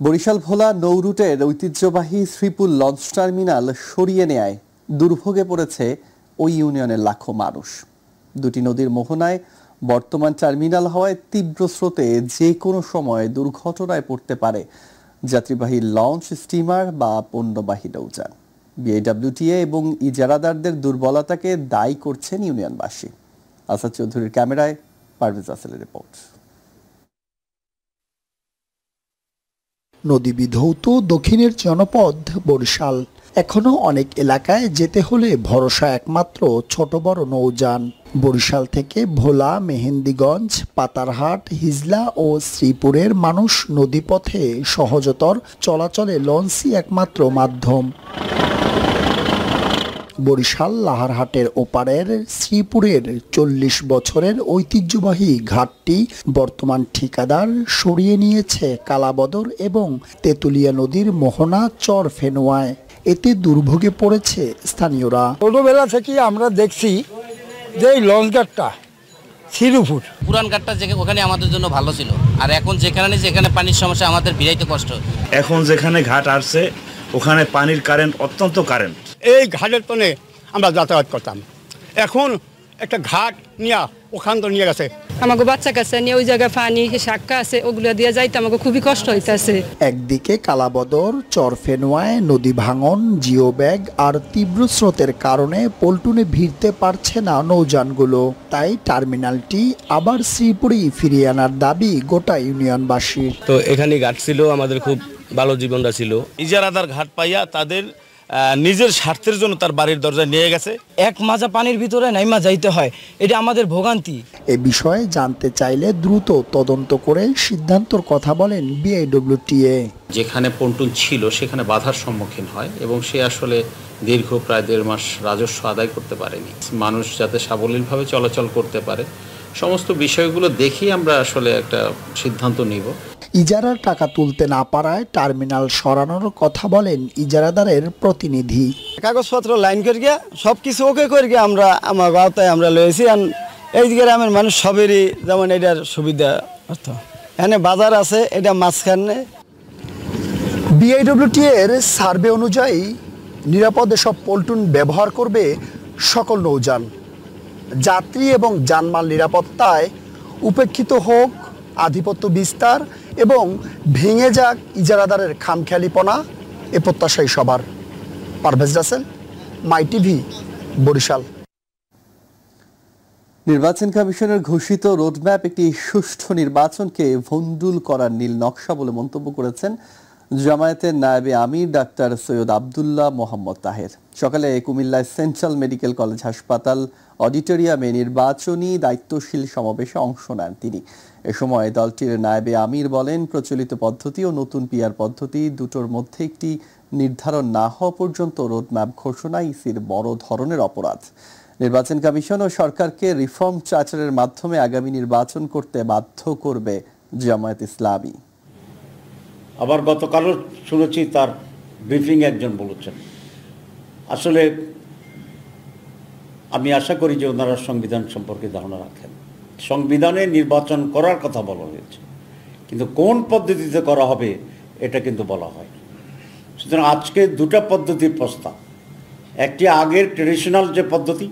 বরিশাল ভোলা নৌরুটের ঐতিহ্যবাহী Sreepur launch terminal সরিয়ে নেয়ায় দুর্ভোগে পড়েছে ওই ইউনিয়নের লাখো মানুষ। দুটি নদীর মোহনায় বর্তমান টার্মিনাল হওয়ায় তীব্র স্রোতে যে কোনো সময় দুর্ঘটনায় পড়তে পারে যাত্রীবাহী লঞ্চ, স্টিমার বা পণ্যবাহী নৌযান। বিআইডব্লিউটিএ এবং ইজারাদারদের দুর্বলতাকে দায়ী করছেন ইউনিয়নবাসী। আসাদ চৌধুরীর ক্যামেরায় পারভেজ রাসেলের রিপোর্ট। নদী বিধৌত দক্ষিণের জনপদ বরিশাল। এখনো অনেক এলাকায় যেতে হলে ভরসা একমাত্র ছোট বড় নৌযান। বরিশাল থেকে ভোলা, মেহেন্দিগঞ্জ, পাতারহাট, হিজলা ও শ্রীপুরের মানুষ নদীপথে সহজতর চলাচলে লঞ্চই একমাত্র মাধ্যম। বরিশাল লাহারহাটের ওপারের শ্রীপুরের ৪০ বছরের ঐতিহ্যবাহী ঘাটটি বর্তমান ঠিকাদার সরিয়ে নিয়েছে কালাবদর এবং তেঁতুলিয়া নদীর মোহনা চর ফেনুয়ায়। এতে দুর্ভোগে পড়েছে স্থানীয়রা। ছোটবেলা থেকে আমরা দেখছি যে এই লঞ্চ ঘাটটা শ্রীপুর পুরান ঘাটটা ওখানে আমাদের জন্য ভালো ছিল, আর এখন যেখানে পানির সমস্যা আমাদের বিরাইতে কষ্ট। এখন যেখানে ঘাট আসছে ওখানে পানির কারেন্ট, অত্যন্ত কারেন্ট। এই ঘাটের তনে আমরা যাতায়াত করতাম, এখন একটা ঘাট নিয়ে ওখান তো নিয়ে গেছে। আমাকে বাচ্চা কাছে নিয়ে ওই জায়গায় পানি শাক্কা আছে, ওগুলো দিয়ে যাইতে আমাকে খুবই কষ্ট হইতেছে। একদিকে কালাবদর, চর ফেনুয়ায় নদী ভাঙন, জিও ব্যাগ আর তীব্র স্রোতের কারণে পল্টনে ভিড়তে পারছে না নৌযানগুলো। তাই টার্মিনালটি আবার শ্রীপুরেই ফিরিয়ে আনার দাবি গোটা ইউনিয়নবাসীর। তো এখানে ঘাট ছিল, আমাদের খুব ভালো জীবনটা ছিল। ইজারাদার ঘাট পাইয়া তাদের নিজের স্বার্থের জন্য তার বাড়ির দরজায় নিয়ে গেছে। এক মাজা পানির ভিতরে নাইমা যাইতে হয়, এটা আমাদের ভোগান্তি। এ বিষয়ে জানতে চাইলে দ্রুত তদন্ত করে সিদ্ধান্তর কথা বলেন বিআইডব্লিউটিএ। যেখানে পন্টুন ছিল সেখানে বাধার সম্মুখীন হয় এবং সে আসলে দীর্ঘ প্রায় ১.৫ মাস রাজস্ব আদায় করতে পারেনি। মানুষ যাতে সাবলীলভাবে চলাচল করতে পারে, সমস্ত বিষয়গুলো দেখেই আমরা আসলে একটা সিদ্ধান্ত নিব। ইজারার টাকা তুলতে না পারায় টার্মিনাল সরানোর কথা বলেন ইজারাদারের প্রতিনিধি। কাগজপত্র লাইন করে গিয়া সবকিছু ওকে করে গিয়ে আমরা আমার গাঁওতায় আমরা লয়েছি। এই গ্রামের মানুষ সবেরই যেমন এটার সুবিধা, এখানে বাজার আছে, এটা মাঝখানে। বিআইডব্লিউটিএ এর সার্ভে অনুযায়ী নিরাপদে সব পল্টন ব্যবহার করবে সকল নৌযান। যাত্রী এবং জানমাল নিরাপত্তায় উপেক্ষিত হোক আধিপত্য বিস্তার এবং ভেঙে যাক ইজারাদারের খামখেয়ালিপনা, এ প্রত্যাশাই সবার। পারভেজ রাসেল, মাই টিভি, বরিশাল। নির্বাচন কমিশনের ঘোষিত রোডম্যাপ একটি সুষ্ঠু নির্বাচনকে ভণ্ডুল করার নীল নকশা বলে মন্তব্য করেছেন জামায়াতের নায়েবে আমির ডাক্তার সৈয়দ আবদুল্লাহ মোহাম্মদ তাহের। সকালে কুমিল্লায় সেন্ট্রাল মেডিকেল কলেজ হাসপাতাল অডিটোরিয়ামে নির্বাচনী দায়িত্বশীল সমাবেশে অংশ নেন তিনি। এ সময় দলটির নায়েবে আমির বলেন, প্রচলিত পদ্ধতি ও নতুন পিআর পদ্ধতি দুটোর মধ্যে একটি নির্ধারণ না হওয়া পর্যন্ত রোডম্যাপ ঘোষণা ইসির বড় ধরনের অপরাধ। নির্বাচন কমিশন ও সরকারকে রিফর্ম চার্টারের মাধ্যমে আগামী নির্বাচন করতে বাধ্য করবে জামায়াত ইসলামী। আবার গতকালও শুনেছি তার ব্রিফিং একজন বলেছেন। আসলে আমি আশা করি যে ওনারা সংবিধান সম্পর্কে ধারণা রাখেন। সংবিধানে নির্বাচন করার কথা বলা হয়েছে, কিন্তু কোন পদ্ধতিতে করা হবে এটা কিন্তু বলা হয়। সুতরাং আজকে দুটা পদ্ধতির প্রস্তাব, একটি আগের ট্রেডিশনাল যে পদ্ধতি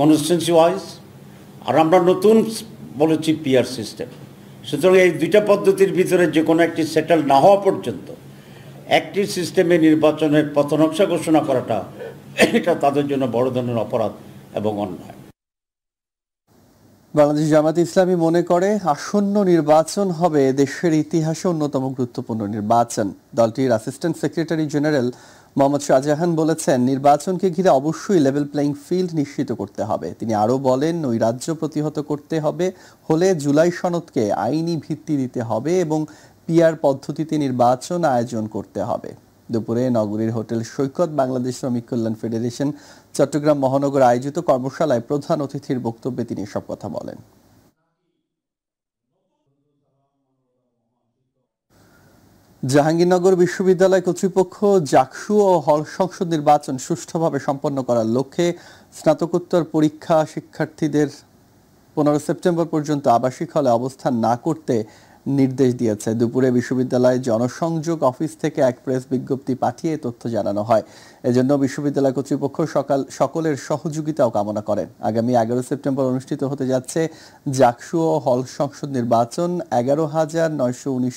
কনস্টিটিউয়েন্সি ওয়াইজ, আর আমরা নতুন বলেছি পিআর সিস্টেম। সুতরাং এই দুইটা পদ্ধতির ভিতরে যে কোনো একটি সেটেল না হওয়া পর্যন্ত একটি সিস্টেমে নির্বাচনের পথনকশা ঘোষণা করাটা এটা তাদের জন্য বড় ধরনের অপরাধ এবং অন্যায়। বাংলাদেশ জামায়াত ইসলামী মনে করে আসন্ন নির্বাচন হবে দেশের ইতিহাসে অন্যতম গুরুত্বপূর্ণ নির্বাচন। দলটির assistant secretary general Mohammad Shahjahan বলেছেন, নির্বাচনকে ঘিরে অবশ্যই লেভেল প্লেইং ফিল্ড নিশ্চিত করতে হবে। তিনি আরও বলেন, নৈরাজ্য প্রতিহত করতে হলে জুলাই সনদকে আইনি ভিত্তি দিতে হবে এবং পিআর পদ্ধতিতে নির্বাচন আয়োজন করতে হবে। দুপুরে নগরীর হোটেল সৈকত বাংলাদেশ শ্রমিক কল্যাণ ফেডারেশন চট্টগ্রাম মহানগর আয়োজিত কর্মশালায় প্রধান অতিথির বক্তব্যে তিনি এসব কথা বলেন। জাহাঙ্গীরনগর বিশ্ববিদ্যালয় কর্তৃপক্ষ জাকসু ও হল সংসদ নির্বাচন সুষ্ঠুভাবে সম্পন্ন করার লক্ষ্যে স্নাতকোত্তর পরীক্ষা শিক্ষার্থীদের 15 সেপ্টেম্বর পর্যন্ত আবাসিক হলে অবস্থান না করতে নির্দেশ দিয়েছে। দুপুরে বিশ্ববিদ্যালয় জনসংযোগ অফিস থেকে এক প্রেস বিজ্ঞপ্তি পাঠিয়ে তথ্য জানানো হয়। এজন্য বিশ্ববিদ্যালয় কর্তৃপক্ষ সকলের সহযোগিতাও কামনা করেন। আগামী 11 সেপ্টেম্বর অনুষ্ঠিত হতে যাচ্ছে জাকসু ও হল সংসদ নির্বাচন। 11,919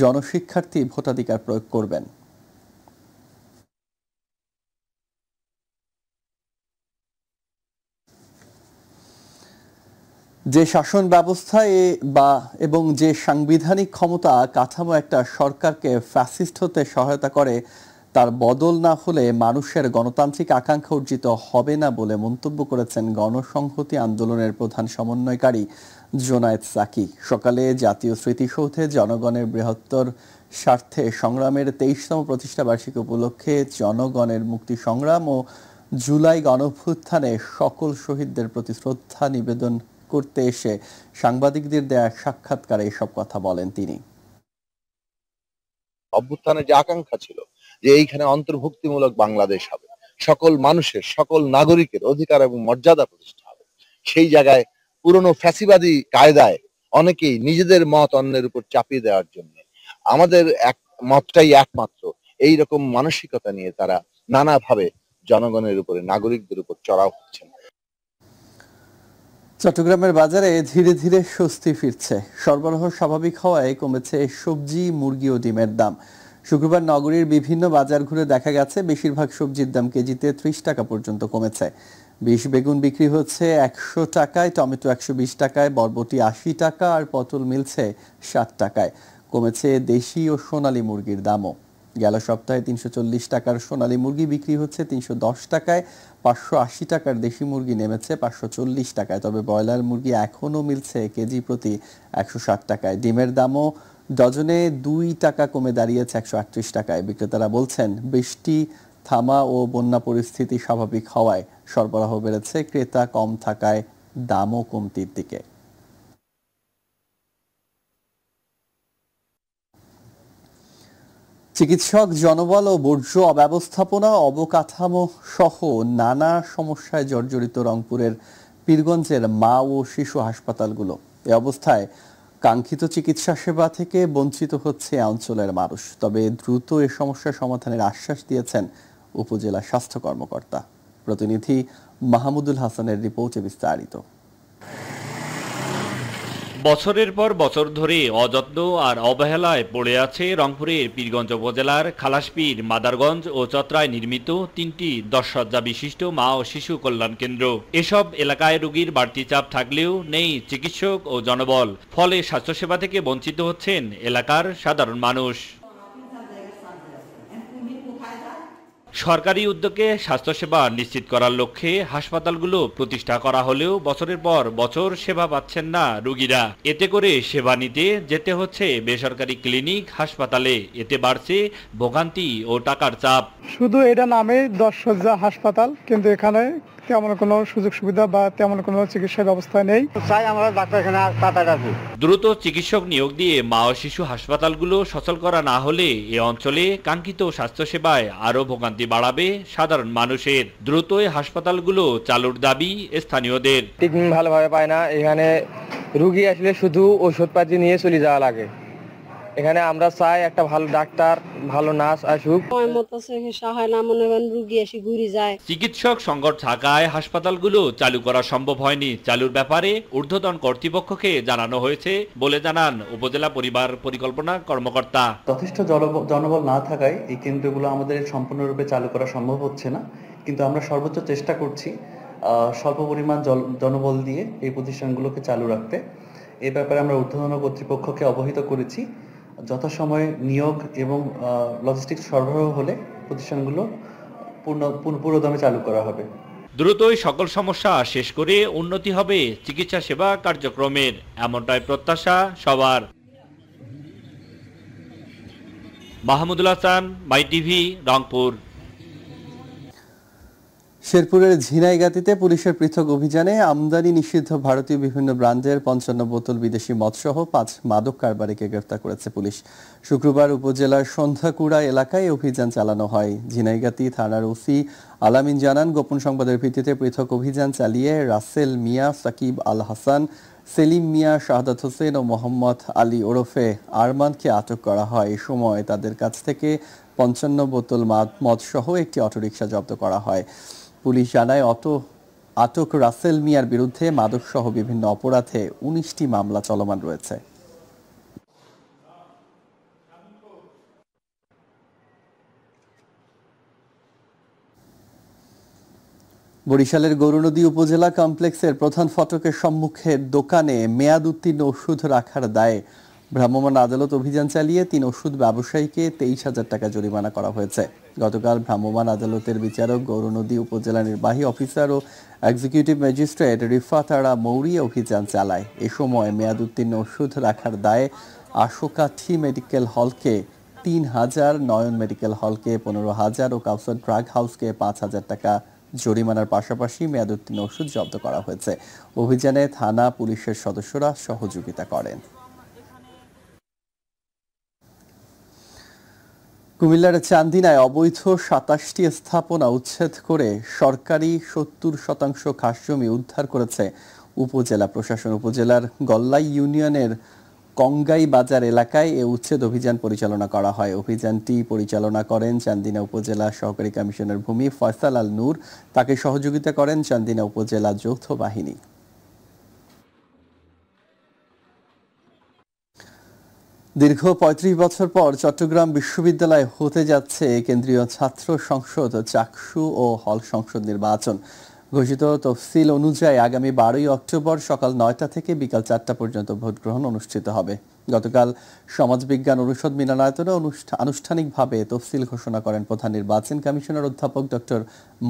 জনশিক্ষার্থী ভোটাধিকার প্রয়োগ করবেন। যে শাসন ব্যবস্থা এবং যে সাংবিধানিক ক্ষমতা কাঠামো একটা সরকারকে ফ্যাসিস্ট হতে সহায়তা করে, তার বদল না হলে মানুষের গণতান্ত্রিক আকাঙ্ক্ষা অর্জিত হবে না বলে মন্তব্য করেছেন গণসংহতি আন্দোলনের প্রধান সমন্বয়কারী জোনায়েদ সাকি। সকালে জাতীয় স্মৃতিসৌধে জনগণের বৃহত্তর স্বার্থে সংগ্রামের 23তম প্রতিষ্ঠা বার্ষিকী উপলক্ষে জনগণের মুক্তি সংগ্রাম ও জুলাই গণঅভ্যুত্থানে সকল শহীদদের প্রতি শ্রদ্ধা নিবেদন করতে এসে সাংবাদিকদের দেয়া সাক্ষাৎকারে এসব কথা বলেন তিনি। অভ্যুত্থানের যে আকাঙ্ক্ষা ছিল যে এইখানে অন্তর্ভুক্তিমূলক বাংলাদেশ হবে, সকল মানুষের সকল নাগরিকের অধিকার এবং মর্যাদা প্রতিষ্ঠা হবে, সেই জায়গায় পুরনো ফ্যাসিবাদী কায়দায় অনেকেই নিজেদের মত অন্যের উপর চাপিয়ে দেওয়ার জন্য আমাদের এক মতটাই একমাত্র, এই রকম মানসিকতা নিয়ে তারা নানাভাবে জনগণের উপরে নাগরিকদের উপর চড়াও হচ্ছেন। চট্টগ্রামের বাজারে ধীরে ধীরে স্বস্তি ফিরছে। সরবরাহ স্বাভাবিক হওয়ায় কমেছে সবজি, মুরগি ও ডিমের দাম। শুক্রবার নগরীর বিভিন্ন বাজার ঘুরে দেখা গেছে বেশিরভাগ সবজির দাম কেজিতে 30 টাকা পর্যন্ত কমেছে। বিশ বেগুন বিক্রি হচ্ছে 100 টাকায়, টমেটো 120 টাকায়, বরবটি 80 টাকা আর পটল মিলছে 60 টাকায়। কমেছে দেশি ও সোনালী মুরগির দামও। গেল সপ্তাহে 340 টাকার সোনালী মুরগি বিক্রি হচ্ছে 310 টাকায়, 580 টাকার দেশি মুরগি নেমেছে 540 টাকায়। তবে ব্রয়লার মুরগি এখনও মিলছে কেজি প্রতি 160 টাকায়। ডিমের দামও ডজনে 2 টাকা কমে দাঁড়িয়েছে 138 টাকায়। বিক্রেতারা বলছেন বৃষ্টি থামা ও বন্যা পরিস্থিতি স্বাভাবিক হওয়ায় সরবরাহ বেড়েছে, ক্রেতা কম থাকায় দামও কমতির দিকে। চিকিৎসক, জনবল ও বর্জ্য অব্যবস্থাপনা, অবকাঠামো সহ নানা সমস্যায় জর্জরিত রংপুরের পীরগঞ্জের মা ও শিশু হাসপাতালগুলো। এ অবস্থায় কাঙ্ক্ষিত চিকিৎসা সেবা থেকে বঞ্চিত হচ্ছে অঞ্চলের মানুষ। তবে দ্রুত এ সমস্যার সমাধানের আশ্বাস দিয়েছেন উপজেলা স্বাস্থ্য কর্মকর্তা। প্রতিনিধি মাহমুদুল হাসানের রিপোর্টে বিস্তারিত। বছরের পর বছর ধরে অযত্ন আর অবহেলায় পড়ে আছে রংপুরের পীরগঞ্জ উপজেলার খালাসপীর, মাদারগঞ্জ ও চতরায় নির্মিত 3টি 10 শয্যা বিশিষ্ট মা ও শিশু কল্যাণ কেন্দ্র। এসব এলাকায় রোগীর বাড়তি চাপ থাকলেও নেই চিকিৎসক ও জনবল। ফলে স্বাস্থ্যসেবা থেকে বঞ্চিত হচ্ছেন এলাকার সাধারণ মানুষ। সরকারি উদ্যোগে স্বাস্থ্যসেবা নিশ্চিত করার লক্ষ্যে হাসপাতালগুলো প্রতিষ্ঠা করা হলেও বছরের পর বছর সেবা পাচ্ছেন না রোগীরা। এতে করে সেবা নিতে যেতে হচ্ছে বেসরকারি ক্লিনিক, হাসপাতালে। এতে বাড়ছে ভোগান্তি ও টাকার চাপ। শুধু এটা নামে 10 শয্যা হাসপাতাল, কিন্তু এখানে তেমন কোনো সুযোগ সুবিধা বা তেমন কোনো চিকিৎসা ব্যবস্থা নেই। চাই আমরা ডাক্তারখানা কাটাকাটি দ্রুত চিকিৎসক নিয়োগ দিয়ে মা ও শিশু হাসপাতালগুলো সচল করা না হলে এ অঞ্চলে কাঙ্ক্ষিত স্বাস্থ্যসেবায় আরো ভোগান্তি বাড়াবে সাধারণ মানুষের। দ্রুতই হাসপাতালগুলো চালুর দাবি স্থানীয়দের। ট্রিটমেন্ট ভালোভাবে পায় না, এখানে রুগী আসলে শুধু ওষুধপাতি নিয়ে চলে যাওয়া লাগে। এখানে আমরা চাই একটা ভালো ডাক্তার, ভালো নার্স আসুক। চিকিৎসক সংকট থাকায় হাসপাতালগুলো চালু করা সম্ভব হয়নি। চালুর ব্যাপারে ঊর্ধ্বতন কর্তৃপক্ষকে জানানো হয়েছে বলে জানান উপজেলা পরিবার পরিকল্পনা কর্মকর্তা। যথেষ্ট জনবল না থাকায় এই কেন্দ্রগুলো আমাদের সম্পূর্ণরূপে চালু করা সম্ভব হচ্ছে না, কিন্তু আমরা সর্বোচ্চ চেষ্টা করছি স্বল্প পরিমাণ জনবল দিয়ে এই প্রতিষ্ঠানগুলোকে চালু রাখতে। এ ব্যাপারে আমরা ঊর্ধ্বতন কর্তৃপক্ষকে অবহিত করেছি। যথাসময়ে নিয়োগ এবং লজিস্টিক্স সরবরাহ হলে প্রতিষ্ঠানগুলো পুরোদমে চালু করা হবে। দ্রুতই সকল সমস্যা শেষ করে উন্নতি হবে চিকিৎসা সেবা কার্যক্রমের, এমনটাই প্রত্যাশা সবার। মাহমুদুল হাসান, মাই টিভি, রংপুর। শেরপুরের ঝিনাইগাতিতে পুলিশের পৃথক অভিযানে আমদানি নিষিদ্ধ ভারতীয় বিভিন্ন ব্র্যান্ডের 55 বোতল বিদেশি মদসহ 5 মাদক কারবারিকে গ্রেফতার করেছে পুলিশ। শুক্রবার উপজেলার সন্ধ্যাকুড়া এলাকায় অভিযান চালানো হয়। ঝিনাইগাতি থানার ওসি আলামিন জানান, গোপন সংবাদের ভিত্তিতে পৃথক অভিযান চালিয়ে রাসেল মিয়া, সাকিব আল হাসান, সেলিম মিয়া, শাহাদাত হোসেন ও মোহাম্মদ আলী ওরফে আরমানকে আটক করা হয়। এ সময় তাদের কাছ থেকে 55 বোতল মদ সহ একটি অটোরিকশা জব্দ করা হয়। পুলিশ জানায় আটক রাসেল মিয়ার বিরুদ্ধে মাদকসহ বিভিন্ন অপরাধে 19টি মামলা চলমান রয়েছে। বরিশালের গৌরনদী উপজেলা কমপ্লেক্সের প্রধান ফটকের সম্মুখের দোকানে মেয়াদ উত্তীর্ণ ওষুধ রাখার দায়ে ভ্রাম্যমাণ আদালত অভিযান চালিয়ে 3 ওষুধ ব্যবসায়ীকে 23,000 টাকা জরিমানা করা হয়েছে। গতকাল ভ্রাম্যমাণ আদালতের বিচারক গৌরনদী উপজেলা নির্বাহী অফিসার ও এক্সিকিউটিভ ম্যাজিস্ট্রেট রিফাত আরা মৌরি অভিযান চালায়। এ সময় মেয়াদ উত্তীর্ণ ওষুধ রাখার দায়ে আশোকাঠি মেডিকেল হলকে 3,000, নয়ন মেডিকেল হলকে 15,000 ও কাউসার ড্রাগ হাউসকে 5,000 টাকা জরিমানার পাশাপাশি মেয়াদ উত্তীর্ণ ওষুধ জব্দ করা হয়েছে। অভিযানে থানা পুলিশের সদস্যরা সহযোগিতা করেন। কুমিল্লার চান্দিনায় অবৈধ 27টি স্থাপনা উচ্ছেদ করে সরকারি 70% খাস জমি উদ্ধার করেছে উপজেলা প্রশাসন। উপজেলার গল্লাই ইউনিয়নের কঙ্গাই বাজার এলাকায় এ উচ্ছেদ অভিযান পরিচালনা করা হয়। অভিযানটি পরিচালনা করেন চান্দিনা উপজেলা সহকারী কমিশনার ভূমি ফয়সাল আল নূর। তাকে সহযোগিতা করেন চান্দিনা উপজেলা যৌথ বাহিনী। দীর্ঘ 35 বছর পর চট্টগ্রাম বিশ্ববিদ্যালয়ে হতে যাচ্ছে কেন্দ্রীয় ছাত্র সংসদ, চাকসু ও হল সংসদ নির্বাচন। ঘোষিত তফসিল অনুযায়ী আগামী 12ই অক্টোবর সকাল 9টা থেকে বিকাল 4টা পর্যন্ত ভোট গ্রহণ অনুষ্ঠিত হবে। গতকাল সমাজবিজ্ঞান অনুষদ মিলনায়তনে আনুষ্ঠানিকভাবে তফসিল ঘোষণা করেন প্রধান নির্বাচন কমিশনার অধ্যাপক ডক্টর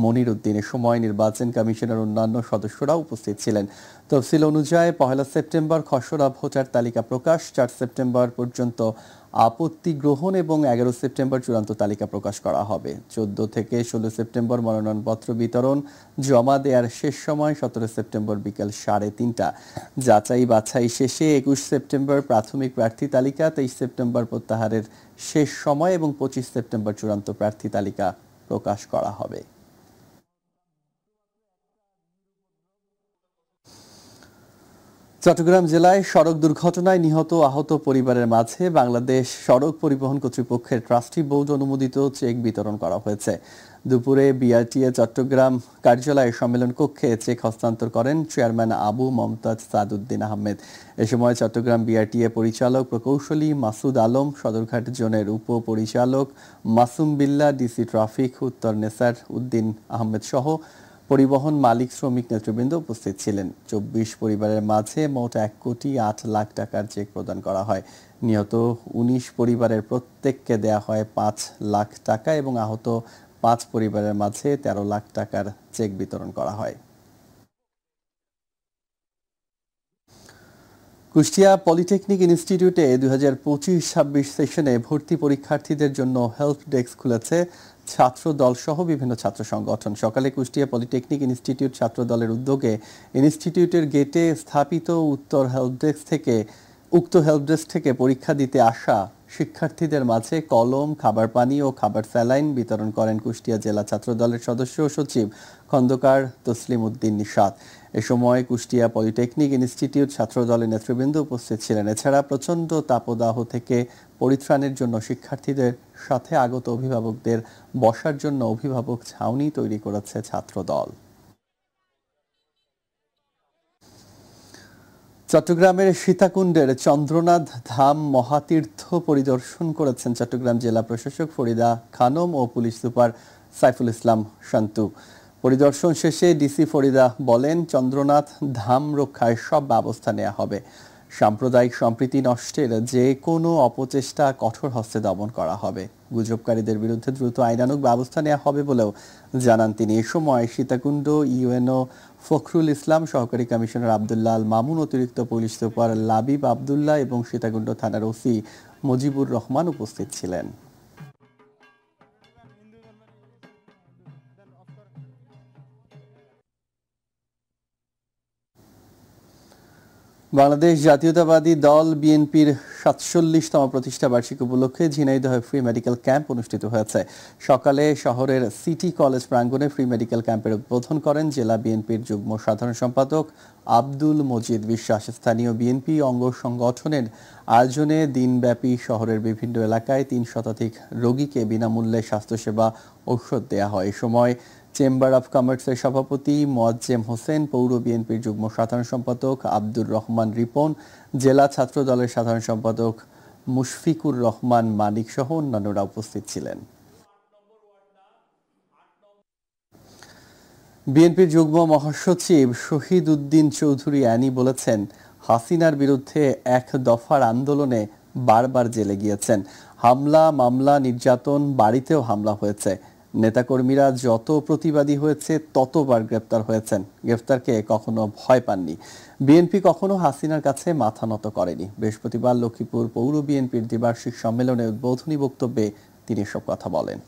মনির উদ্দিন। এ সময় নির্বাচন কমিশনের অন্যান্য সদস্যরা উপস্থিত ছিলেন। তফসিল অনুযায়ী 1 সেপ্টেম্বর খসড়া ভোটার তালিকা প্রকাশ, 4 সেপ্টেম্বর পর্যন্ত আপত্তি গ্রহণ এবং 11 সেপ্টেম্বর চূড়ান্ত তালিকা প্রকাশ করা হবে। 14 থেকে 16 সেপ্টেম্বর মনোনয়নপত্র বিতরণ, জমা দেওয়ার শেষ সময় 17 সেপ্টেম্বর বিকেল 3:30। যাচাই বাছাই শেষে 21 সেপ্টেম্বর প্রাথমিক প্রার্থী তালিকা, 23 সেপ্টেম্বর প্রত্যাহারের শেষ সময় এবং 25 সেপ্টেম্বর চূড়ান্ত প্রার্থী তালিকা প্রকাশ করা হবে। চট্টগ্রাম জেলায় সড়ক দুর্ঘটনায় নিহত আহত পরিবারের মাঝে বাংলাদেশ সড়ক পরিবহন কর্তৃপক্ষের ট্রাস্টি বোর্ড অনুমোদিত চেক বিতরণ করা হয়েছে। দুপুরে বিআরটিএ চট্টগ্রাম কার্যালয়ে সম্মেলন কক্ষে চেক হস্তান্তর করেন চেয়ারম্যান আবু মমতাজ সাদউদ্দিন আহমেদ। এ সময় চট্টগ্রাম বিআরটিএ পরিচালক প্রকৌশলী মাসুদ আলম, সদরঘাট জোনের উপপরিচালক মাসুম বিল্লাহ, ডিসি ট্রাফিক উত্তর নেসার উদ্দিন আহমেদ সহ পরিবহন মালিক শ্রমিক নেতৃবৃন্দ উপস্থিত ছিলেন। 24 পরিবারের মাঝে মোট 1,08,00,000 টাকার চেক প্রদান করা হয়। নিহত 19 পরিবারের প্রত্যেককে দেয়া হয় 5 লাখ টাকা এবং আহত 5 পরিবারের মাঝে 13 লাখ টাকার চেক বিতরণ করা হয়। কুষ্টিয়া পলিটেকনিক ইনস্টিটিউটে 2025-26 সেশনে ভর্তি পরীক্ষার্থীদের জন্য হেল্প ডেস্ক খুলেছে ছাত্র দল সহ বিভিন্ন ছাত্র সংগঠন। সকালে কুষ্টিয়া পলিটেকনিক ইনস্টিটিউট ছাত্র দলের উদ্যোগে ইনস্টিটিউটের গেটে স্থাপিত উক্ত হেল্প ডেস্ক থেকে পরীক্ষা দিতে আসা শিক্ষার্থীদের মাঝে কলম, খাবার পানি ও খাবার স্যালাইন বিতরণ করেন কুষ্টিয়া জেলা ছাত্র দলের সদস্য ও সচিব খন্দকার তসলিম উদ্দিন নিশাত। এ সময় কুষ্টিয়া পলিটেকনিক ইনস্টিটিউট ছাত্র দলের নেতৃবৃন্দ উপস্থিত ছিলেন। এছাড়া প্রচণ্ড তাপদাহ থেকে পরিত্রাণের জন্য শিক্ষার্থীদের সাথে আগত অভিভাবকদের বসার জন্য অভিভাবক ছাউনি তৈরি করেছে ছাত্র দল। চট্টগ্রামের সীতাকুণ্ডের চন্দ্রনাথ ধাম মহাতীর্থ পরিদর্শন করেছেন চট্টগ্রাম জেলা প্রশাসক ফরিদা খানম ও পুলিশ সুপার সাইফুল ইসলাম শান্তু। পরিদর্শন শেষে ডিসি ফরিদা বলেন, চন্দ্রনাথ ধাম রক্ষায় সব ব্যবস্থা নেওয়া হবে। সাম্প্রদায়িক সম্প্রীতি নষ্টের যে কোনো অপচেষ্টা কঠোর হস্তে দমন করা হবে। গুজবকারীদের বিরুদ্ধে দ্রুত আইনানুগ ব্যবস্থা নেওয়া হবে বলেও জানান তিনি। এ সময় সীতাকুণ্ড ইউএনও ফখরুল ইসলাম, সহকারী কমিশনার আবদুল্লাহ আল মামুন, অতিরিক্ত পুলিশ সুপার লাবিব আবদুল্লাহ এবং সীতাকুণ্ড থানার ওসি মুজিবুর রহমান উপস্থিত ছিলেন। বাংলাদেশ জাতীয়তাবাদী দল বিএনপির 47তম প্রতিষ্ঠা বার্ষিকী উপলক্ষে ঝিনাইদহে ফ্রি মেডিকেল ক্যাম্প অনুষ্ঠিত হয়েছে। সকালে শহরের সিটি কলেজ প্রাঙ্গণে ফ্রি মেডিকেল ক্যাম্পের উদ্বোধন করেন জেলা বিএনপির যুগ্ম সাধারণ সম্পাদক আব্দুল মজিদ বিশ্বাস। স্থানীয় বিএনপি অঙ্গ সংগঠনের আয়োজনে দিনব্যাপী শহরের বিভিন্ন এলাকায় ৩ শতাধিক রোগীকে বিনামূল্যে স্বাস্থ্যসেবা ঔষধ দেওয়া হয়। এ সময় চেম্বার অব কমার্সের সভাপতি মোয়াজ্জেম হোসেন, পৌর বিএনপির যুগ্ম সাধারণ সম্পাদক আব্দুর রহমান রিপন, জেলা ছাত্র দলের সাধারণ সম্পাদক মুশফিকুর রহমান মানিক সহ অন্যান্যরা উপস্থিত ছিলেন। বিএনপির যুগ্ম মহাসচিব শহীদ উদ্দিন চৌধুরী অ্যানি বলেছেন, হাসিনার বিরুদ্ধে এক দফার আন্দোলনে বারবার জেলে গিয়েছেন। হামলা, মামলা, নির্যাতন, বাড়িতেও হামলা হয়েছে। নেতাকর্মীরা যত প্রতিবাদী হয়েছে ততবার গ্রেপ্তার হয়েছেন। গ্রেফতারকে কখনো ভয় পাননি। বিএনপি কখনো হাসিনার কাছে মাথা নত করেনি। বৃহস্পতিবার লক্ষ্মীপুর পৌর বিএনপির দ্বিবার্ষিক সম্মেলনে উদ্বোধনী বক্তব্যে তিনি এসব কথা বলেন।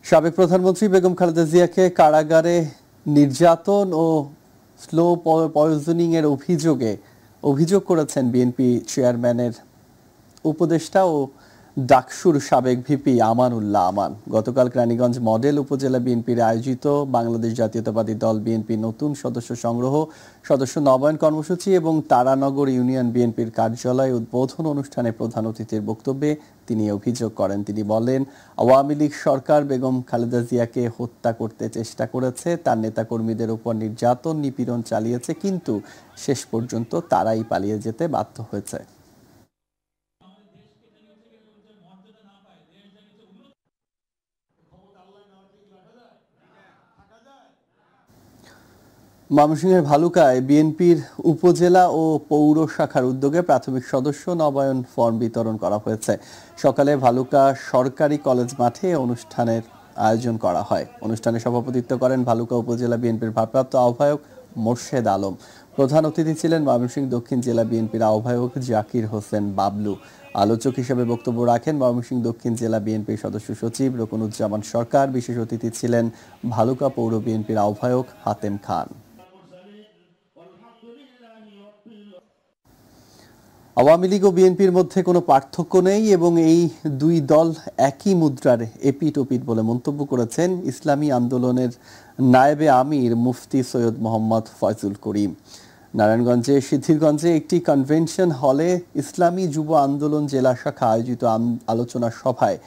সাবেক প্রধানমন্ত্রী বেগম খালেদা জিয়াকে কারাগারে নির্যাতন ও স্লো পয়জনিং এর অভিযোগ করেছেন বিএনপি চেয়ারম্যানের উপদেষ্টা ও ডাকসুর সাবেক ভিপি আমানুল্লাহ আমান। গতকাল রানীগঞ্জ মডেল উপজেলা বিএনপির আয়োজিত বাংলাদেশ জাতীয়তাবাদী দল বিএনপি নতুন সদস্য সংগ্রহ, সদস্য নবায়ন কর্মসূচি এবং তারানগর ইউনিয়ন বিএনপির কার্যালয় উদ্বোধন অনুষ্ঠানে প্রধান অতিথির বক্তব্যে তিনি অভিযোগ করেন। তিনি বলেন, আওয়ামী লীগ সরকার বেগম খালেদা জিয়াকে হত্যা করতে চেষ্টা করেছে, তার নেতাকর্মীদের উপর নির্যাতন নিপীড়ন চালিয়েছে, কিন্তু শেষ পর্যন্ত তারাই পালিয়ে যেতে বাধ্য হয়েছে। ময়মনসিংহের ভালুকায় বিএনপির উপজেলা ও পৌর শাখার উদ্যোগে প্রাথমিক সদস্য নবায়ন ফর্ম বিতরণ করা হয়েছে। সকালে ভালুকা সরকারি কলেজ মাঠে অনুষ্ঠানের আয়োজন করা হয়। অনুষ্ঠানে সভাপতিত্ব করেন ভালুকা উপজেলা বিএনপির ভারপ্রাপ্ত আহ্বায়ক মোর্শেদ আলম। প্রধান অতিথি ছিলেন ময়মনসিংহ দক্ষিণ জেলা বিএনপির আহ্বায়ক জাকির হোসেন বাবলু। আলোচক হিসেবে বক্তব্য রাখেন ময়মনসিংহ দক্ষিণ জেলা বিএনপির সদস্য সচিব রকুনুজ্জামান সরকার। বিশেষ অতিথি ছিলেন ভালুকা পৌর বিএনপির আহ্বায়ক হাতেম খান। আওয়ামী লীগ ও বিএনপির মধ্যে কোনো পার্থক্য নেই এবং এই দুই দল একই মুদ্রার এপিট ওপিট বলে মন্তব্য করেছেন ইসলামী আন্দোলনের নায়েবে আমির মুফতি সৈয়দ মোহাম্মদ ফয়জুল করিম। নারায়ণগঞ্জে সিদ্ধিরগঞ্জে একটি কনভেনশন হলে ইসলামী যুব আন্দোলন জেলা শাখা আয়োজিত আলোচনা সভায়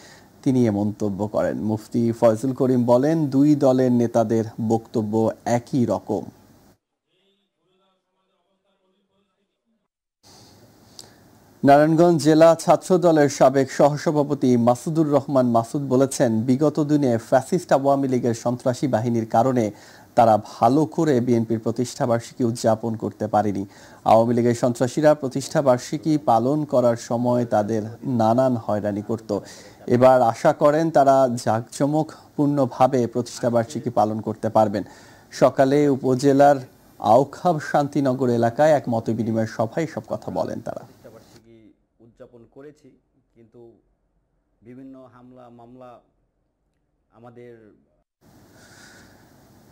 তিনি এ মন্তব্য করেন। মুফতি ফয়জুল করিম বলেন, দুই দলের নেতাদের বক্তব্য একই রকম। নারায়ণগঞ্জ জেলা ছাত্র দলের সাবেক সহসভাপতি মাসুদুর রহমান মাসুদ বলেছেন, বিগত দিনে ফ্যাসিস্ট আওয়ামী লীগের সন্ত্রাসী বাহিনীর কারণে তারা ভালো করে বিএনপির প্রতিষ্ঠাবার্ষিকী উদযাপন করতে পারেনি। আওয়ামী লীগের সন্ত্রাসীরা প্রতিষ্ঠাবার্ষিকী পালন করার সময় তাদের নানান হয়রানি করত। এবার আশা করেন তারা জাঁকজমকপূর্ণভাবে প্রতিষ্ঠাবার্ষিকী পালন করতে পারবেন। সকালে উপজেলার আওখাব শান্তিনগর এলাকায় এক মতবিনিময় সভায় সব কথা বলেন তারা। উদযাপন করেছি, কিন্তু বিভিন্ন হামলা মামলা আমাদের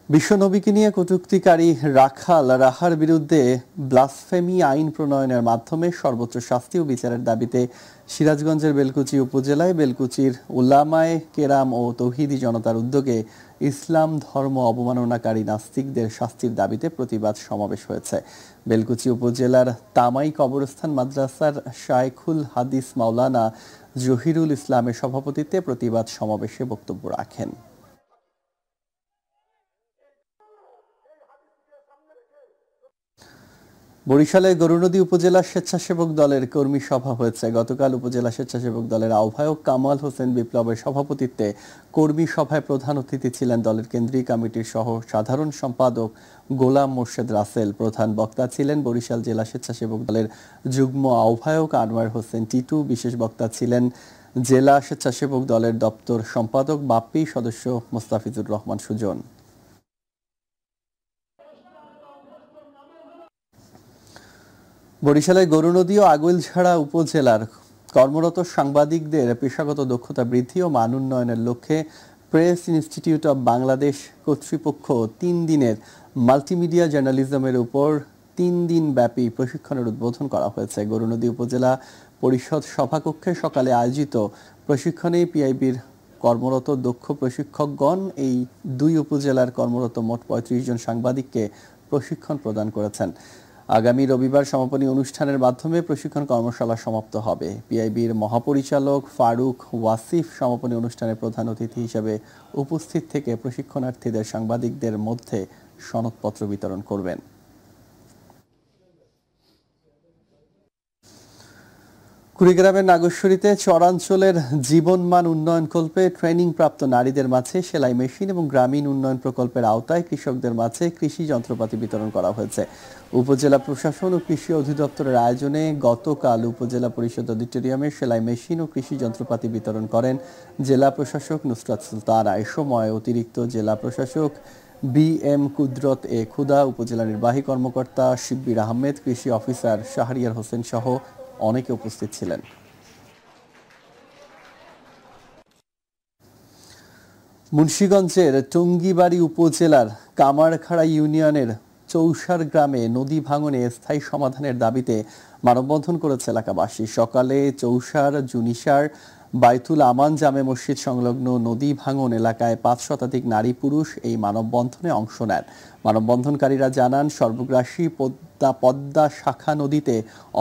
বিশ্বনবীকে নিয়ে কটূক্তিকারী রাখাল রাহার বিরুদ্ধে ব্লাসফেমি আইন প্রণয়নের মাধ্যমে সর্বোচ্চ শাস্তি ও বিচারের দাবিতে সিরাজগঞ্জের বেলকুচি উপজেলায় বেলকুচির উলামায়ে কেরাম ও তৌহিদি জনতার উদ্যোগে ইসলাম ধর্ম অবমাননাকারী নাস্তিকদের শাস্তির দাবিতে প্রতিবাদ সমাবেশ হয়েছে। বেলকুচি উপজেলার তামাই কবরস্থান মাদ্রাসার শায়খুল হাদিস মাওলানা জহিরুল ইসলামের সভাপতিত্বে প্রতিবাদ সমাবেশে বক্তব্য রাখেন। বরিশালে গরুনদী উপজেলা স্বেচ্ছাসেবক দলের কর্মী সভা হয়েছে। গতকাল উপজেলা স্বেচ্ছাসেবক দলের আহ্বায়ক কামাল হোসেন বিপ্লবের সভাপতিত্বে কর্মী সভায় প্রধান অতিথি ছিলেন দলের কেন্দ্রীয় কমিটির সহ সাধারণ সম্পাদক গোলাম মোর্শেদ রাসেল। প্রধান বক্তা ছিলেন বরিশাল জেলা স্বেচ্ছাসেবক দলের যুগ্ম আহ্বায়ক আনোয়ার হোসেন টিটু। বিশেষ বক্তা ছিলেন জেলা স্বেচ্ছাসেবক দলের দপ্তর সম্পাদক বাপ্পি, সদস্য মোস্তাফিজুর রহমান সুজন। বরিশালের গরুনদী ও আগৈলঝাড়া উপজেলার কর্মরত সাংবাদিকদের পেশাগত দক্ষতা বৃদ্ধি ও মান উন্নয়নের লক্ষ্যে প্রেস ইনস্টিটিউট অব বাংলাদেশ কর্তৃপক্ষ 3 দিনের মাল্টিমিডিয়া জার্নালিজমের উপর 3 দিন ব্যাপী প্রশিক্ষণের উদ্বোধন করা হয়েছে। গরুনদী উপজেলা পরিষদ সভাকক্ষে সকালে আয়োজিত প্রশিক্ষণে পিআইবির কর্মরত দক্ষ প্রশিক্ষকগণ এই 2 উপজেলার কর্মরত মোট 35 জন সাংবাদিককে প্রশিক্ষণ প্রদান করেছেন। আগামী রবিবার সমাপনী অনুষ্ঠানের মাধ্যমে প্রশিক্ষণ কর্মশালা সমাপ্ত হবে। পিআইবির মহাপরিচালক ফারুক ওয়াসিফ সমাপনী অনুষ্ঠানে প্রধান অতিথি হিসেবে উপস্থিত থেকে প্রশিক্ষণার্থীদের সাংবাদিকদের মধ্যে সনদপত্র বিতরণ করবেন। কুড়িগ্রামের নাগেশ্বরীতে চরাঞ্চলের জীবনমান উন্নয়নকল্পে ট্রেনিং প্রাপ্ত নারীদের মাঝে সেলাই মেশিন এবং গ্রামীণ উন্নয়ন প্রকল্পের আওতায় কৃষকদের মাঝে কৃষি যন্ত্রপাতি বিতরণ করা হয়েছে। উপজেলা প্রশাসন ও কৃষি অধিদপ্তরের আয়োজনে গতকাল উপজেলা পরিষদ অডিটোরিয়ামে সেলাই মেশিন ও কৃষি যন্ত্রপাতি বিতরণ করেন জেলা প্রশাসক নুসরাত সুলতানা। এ সময় অতিরিক্ত জেলা প্রশাসক BM কুদরত এ খুদা, উপজেলা নির্বাহী কর্মকর্তা শিব্বির আহমেদ, কৃষি অফিসার শাহরিয়ার হোসেন সহ অনেকে উপস্থিত ছিলেন। মুন্সিগঞ্জের টঙ্গীবাড়ি উপজেলার কামারখাড়া ইউনিয়নের চৌসার গ্রামে নদী ভাঙনে স্থায়ী সমাধানের দাবিতে মানববন্ধন করেছে এলাকাবাসী। সকালে চৌসার জুনিসার বাইতুল আমান জামে মসজিদ সংলগ্ন নদী ভাঙন এলাকায় 5 শতাধিক নারী পুরুষ এই মানববন্ধনে অংশ নেন। মানববন্ধনকারীরা জানান, সর্বগ্রাসী পদ্মা শাখা নদীতে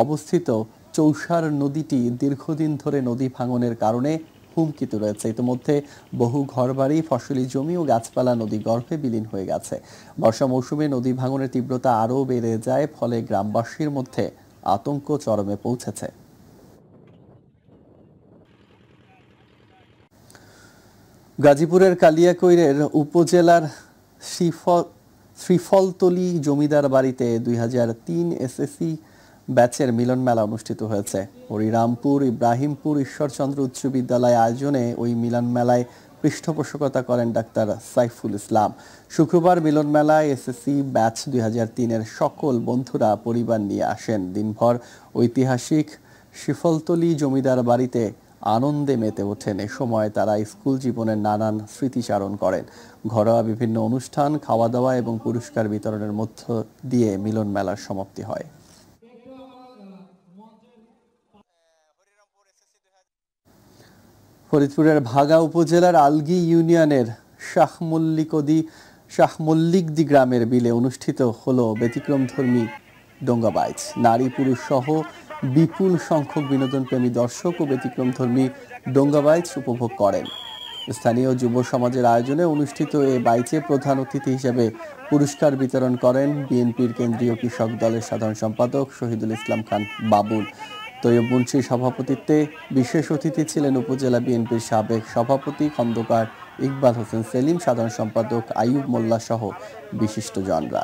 অবস্থিত চৌসার নদীটি দীর্ঘদিন ধরে নদী ভাঙনের কারণে হুমকিতে রয়েছে। ইতিমধ্যে বহু ঘরবাড়ি, ফসলি জমি ও গাছপালা নদী গর্ভে বিলীন হয়ে গেছে। বর্ষা মৌসুমে নদী ভাঙনের তীব্রতা আরও বেড়ে যায়, ফলে গ্রামবাসীর মধ্যে আতঙ্ক চরমে পৌঁছেছে। গাজীপুরের কালিয়াকৈরের উপজেলার শ্রীফলতলী জমিদার বাড়িতে 2003 SSC ব্যাচের মিলন মেলা অনুষ্ঠিত হয়েছে। হরিরামপুর ইব্রাহিমপুর ঈশ্বরচন্দ্র উচ্চ বিদ্যালয় আয়োজনে ওই মিলন মেলায় পৃষ্ঠপোষকতা করেন ডাক্তার সাইফুল ইসলাম। শুক্রবার মিলন মেলায় SSC ব্যাচ 2003-এর সকল বন্ধুরা পরিবার নিয়ে আসেন। দিনভর ঐতিহাসিক শ্রীফলতলী জমিদার বাড়িতে আনন্দে মেতে ওঠেন। এ সময় তারা স্কুল জীবনের নানান স্মৃতিচারণ করেন। ঘরোয়া বিভিন্ন অনুষ্ঠান, খাওয়া দাওয়া এবং পুরস্কার বিতরণের মধ্য দিয়ে মিলন মেলার সমাপ্তি হয়। ফরিদপুরের ভাগা উপজেলার আলগি ইউনিয়নের শাহমল্লিকদি গ্রামের বিলে অনুষ্ঠিত হলো ব্যতিক্রমধর্মী ডোঙ্গাবাইজ। নারী পুরুষ সহ বিপুল সংখ্যক বিনোদনপ্রেমী দর্শক ও ব্যতিক্রমধর্মী ডোঙ্গাবাইজ উপভোগ করেন। স্থানীয় যুব সমাজের আয়োজনে অনুষ্ঠিত এ বাইচে প্রধান অতিথি হিসেবে পুরস্কার বিতরণ করেন বিএনপির কেন্দ্রীয় কৃষক দলের সাধারণ সম্পাদক শহীদুল ইসলাম খান বাবুল। তৈয়ব মুন্সির সভাপতিত্বে বিশেষ অতিথি ছিলেন উপজেলা বিএনপির সাবেক সভাপতি খন্দকার ইকবাল হোসেন সেলিম, সাধারণ সম্পাদক আইয়ুব মোল্লা সহ বিশিষ্টজনরা।